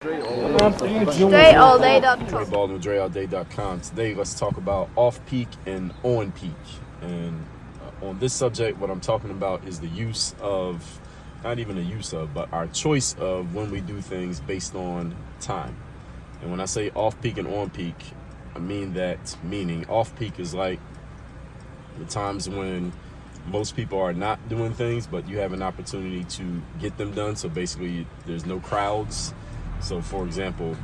DreAllDay.com. Dre Baldwin, DreAllDay.com. Today, let's talk about off-peak and on-peak. And on this subject, what I'm talking about is the use of, not even the use of, but our choice of when we do things based on time. And when I say off-peak and on-peak, I mean that meaning off-peak is like the times when most people are not doing things, but you have an opportunity to get them done. So basically, there's no crowds. So for example,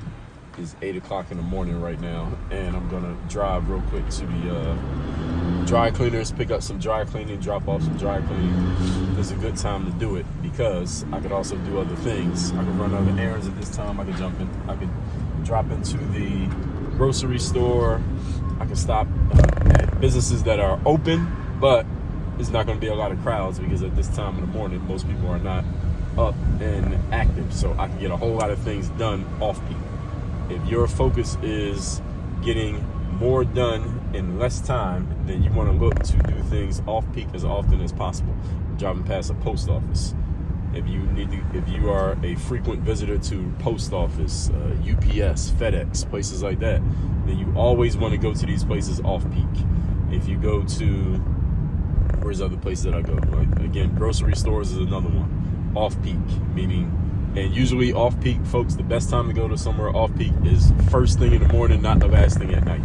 it's 8 o'clock in the morning right now, and I'm gonna drive real quick to the dry cleaners, pick up some dry cleaning, drop off some dry cleaning. It's a good time to do it because I could also do other things. I could run other errands at this time. I could drop into the grocery store. I could stop at businesses that are open, but it's not going to be a lot of crowds because at this time in the morning, most people are not up and active. So I can get a whole lot of things done off peak. If your focus is getting more done in less time, then you want to look to do things off peak as often as possible. Driving past a post office. If you are a frequent visitor to post office, UPS, FedEx, places like that, then you always want to go to these places off peak. If you go to, where's other places that I go? Like, again, grocery stores is another one. Off peak, meaning, and usually off peak, folks, the best time to go to somewhere off peak is first thing in the morning, not the last thing at night,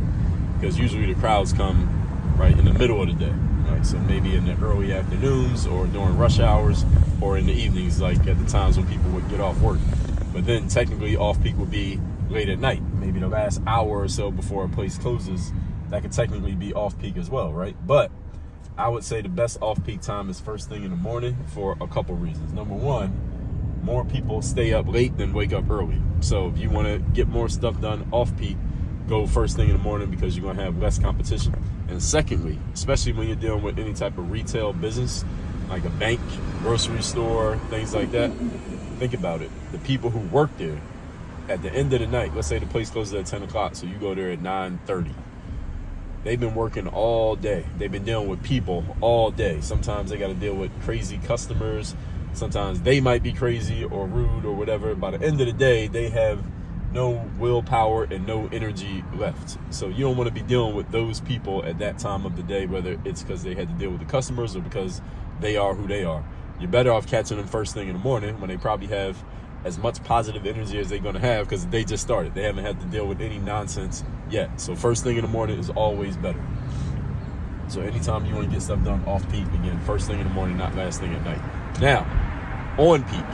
because usually the crowds come right in the middle of the day. Right, so maybe in the early afternoons or during rush hours or in the evenings, like at the times when people would get off work. But then technically off peak would be late at night, maybe the last hour or so before a place closes. That could technically be off peak as well, right? But I would say the best off peak time is first thing in the morning for a couple reasons. Number one, more people stay up late than wake up early. So if you want to get more stuff done off peak, go first thing in the morning because you're going to have less competition. And secondly, especially when you're dealing with any type of retail business, like a bank, grocery store, things like that, think about it. The people who work there at the end of the night, let's say the place closes at 10 o'clock, so you go there at 9:30. They've been working all day. They've been dealing with people all day. Sometimes they got to deal with crazy customers. Sometimes they might be crazy or rude or whatever. By the end of the day, they have no willpower and no energy left. So you don't want to be dealing with those people at that time of the day, whether it's because they had to deal with the customers or because they are who they are. You're better off catching them first thing in the morning when they probably have as much positive energy as they're going to have because they just started. They haven't had to deal with any nonsense yet. So first thing in the morning is always better. So anytime you want to get stuff done off peak, again, first thing in the morning, not last thing at night. Now, on peak.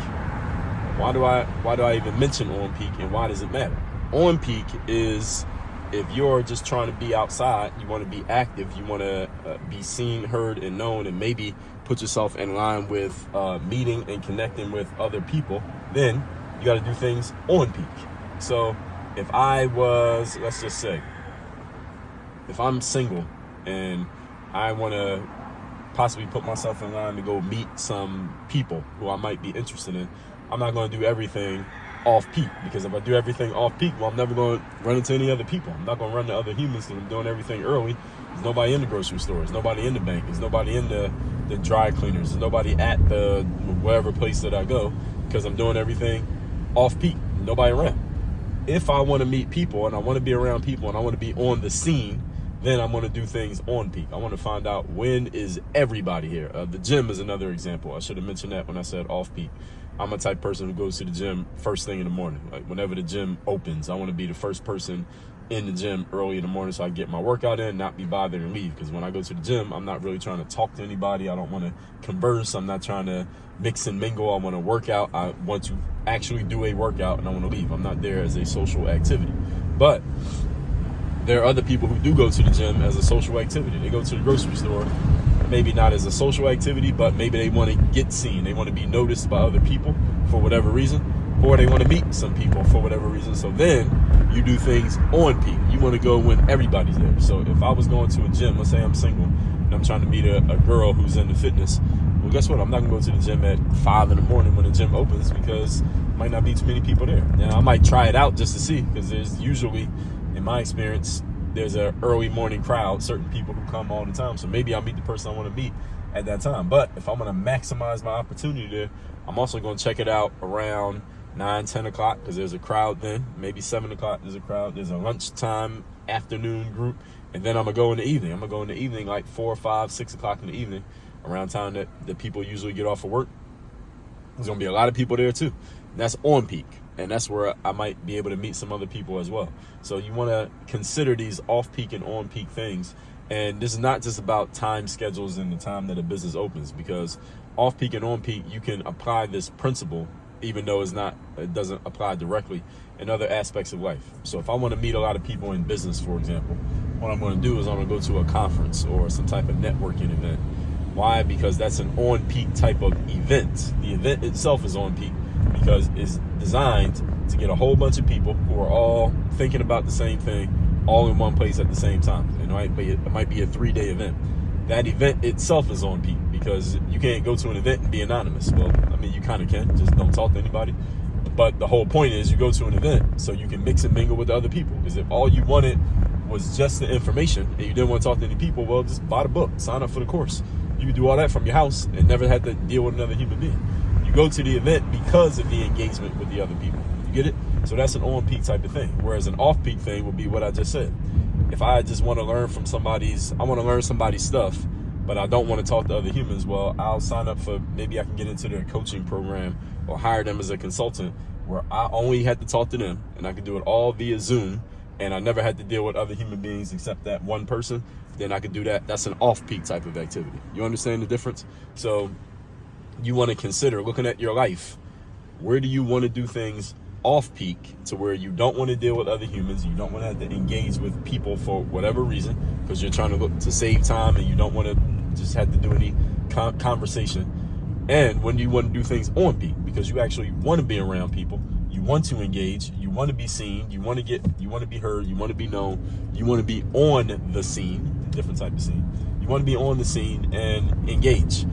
Why do I even mention on peak, and why does it matter? On peak is if you're just trying to be outside, you want to be active, you want to be seen, heard, and known, and maybe put yourself in line with meeting and connecting with other people, then you got to do things on peak. So if I was, let's just say, if I'm single and I want to possibly put myself in line to go meet some people who I might be interested in, I'm not going to do everything off peak, because if I do everything off peak, well, I'm never going to run into any other people. I'm not going to run into other humans because I'm doing everything early. There's nobody in the grocery store. There's nobody in the bank. There's nobody in the dry cleaners. There's nobody at the wherever place that I go because I'm doing everything off peak. Nobody around. If I want to meet people and I want to be around people and I want to be on the scene, then I'm going to do things on peak. I want to find out when is everybody here. The gym is another example. I should have mentioned that when I said off peak. I'm a type of person who goes to the gym first thing in the morning. Like whenever the gym opens, I want to be the first person in the gym early in the morning so I can get my workout in, not be bothered and leave. Because when I go to the gym, I'm not really trying to talk to anybody. I don't want to converse. I'm not trying to mix and mingle. I want to work out. I want to actually do a workout and I want to leave. I'm not there as a social activity. But there are other people who do go to the gym as a social activity. They go to the grocery store, maybe not as a social activity, but maybe they want to get seen. They want to be noticed by other people for whatever reason, or they want to meet some people for whatever reason. So then you do things on peak. You want to go when everybody's there. So if I was going to a gym, let's say I'm single and I'm trying to meet a girl who's into fitness, well, guess what? I'm not going to go to the gym at 5 in the morning when the gym opens because might not be too many people there. Now, I might try it out just to see, because there's usually, in my experience, there's an early morning crowd, certain people who come all the time. So maybe I'll meet the person I want to meet at that time. But if I'm going to maximize my opportunity there, I'm also going to check it out around 9, 10 o'clock, because there's a crowd then. Maybe 7 o'clock, there's a crowd. There's a lunchtime, afternoon group. And then I'm going to go in the evening. I'm going to go in the evening like 4, 5, 6 o'clock in the evening, around time that the people usually get off of work. There's going to be a lot of people there too. And that's on peak. And that's where I might be able to meet some other people as well. So you want to consider these off-peak and on-peak things. And this is not just about time schedules and the time that a business opens, because off-peak and on-peak, you can apply this principle, even though it doesn't apply directly in other aspects of life. So if I want to meet a lot of people in business, for example, what I'm going to do is I'm going to go to a conference or some type of networking event. Why? Because that's an on-peak type of event. The event itself is on peak because it's designed to get a whole bunch of people who are all thinking about the same thing, all in one place at the same time. It might be a 3-day event. That event itself is on peak because you can't go to an event and be anonymous. Well, I mean, you kind of can, just don't talk to anybody. But the whole point is you go to an event so you can mix and mingle with other people. Because if all you wanted was just the information and you didn't want to talk to any people, well, just buy the book, sign up for the course. You can do all that from your house and never have to deal with another human being. You go to the event because of the engagement with the other people. You get it? So that's an on-peak type of thing. Whereas an off-peak thing would be what I just said. If I just want to learn from somebody's stuff, but I don't want to talk to other humans, well, I'll sign up for, maybe I can get into their coaching program or hire them as a consultant where I only had to talk to them and I could do it all via Zoom and I never had to deal with other human beings except that one person. Then I could do that. That's an off-peak type of activity. You understand the difference? So you want to consider looking at your life. Where do you want to do things off-peak to where you don't want to deal with other humans, you don't want to have to engage with people for whatever reason, because you're trying to look to save time and you don't want to just have to do any conversation. And when you want to do things on peak, because you actually want to be around people, you want to engage, you want to be seen, you want to be heard, you want to be known, you want to be on the scene, a different type of scene. You want to be on the scene and engage.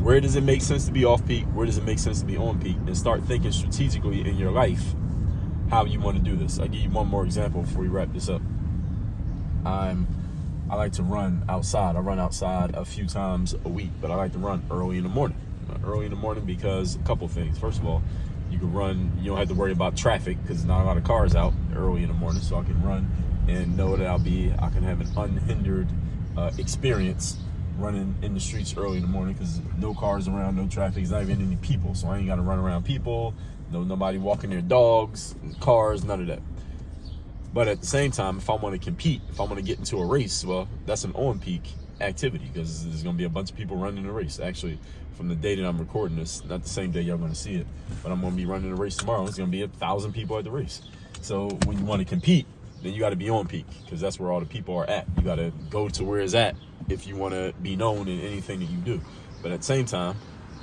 Where does it make sense to be off peak? Where does it make sense to be on peak? And start thinking strategically in your life how you want to do this. I'll give you one more example before we wrap this up. I like to run outside. I run outside a few times a week, but I like to run early in the morning. Early in the morning because a couple things. First of all, you can run, you don't have to worry about traffic because there's not a lot of cars out early in the morning, so I can run and know that I can have an unhindered experience running in the streets early in the morning because no cars around, no traffic, there's not even any people, so I ain't got to run around people, nobody walking their dogs, cars, none of that. But at the same time, if I want to compete, if I want to get into a race, well, that's an on-peak activity because there's going to be a bunch of people running the race. Actually, from the day that I'm recording this, not the same day y'all going to see it, but I'm going to be running the race tomorrow. It's going to be 1,000 people at the race. So when you want to compete, then you got to be on peak because that's where all the people are at. You got to go to where it's at if you want to be known in anything that you do. But at the same time,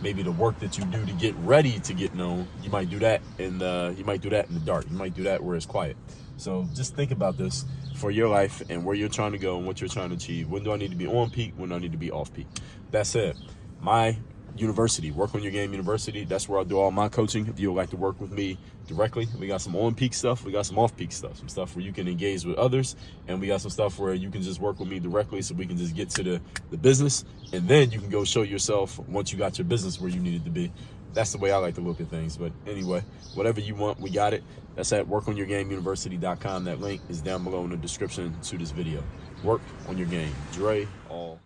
maybe the work that you do to get ready to get known, you might do that in the dark. You might do that where it's quiet. So just think about this for your life and where you're trying to go and what you're trying to achieve. When do I need to be on peak? When do I need to be off peak? That said, my university, Work on Your Game University, that's where I do all my coaching. If you would like to work with me directly, we got some on-peak stuff, we got some off-peak stuff, some stuff where you can engage with others, and we got some stuff where you can just work with me directly so we can just get to the business, and then you can go show yourself once you got your business where you need it to be. That's the way I like to look at things. But anyway, whatever you want, we got it. That's at workonyourgameuniversity.com. That link is down below in the description to this video. Work on your game. Dre, all.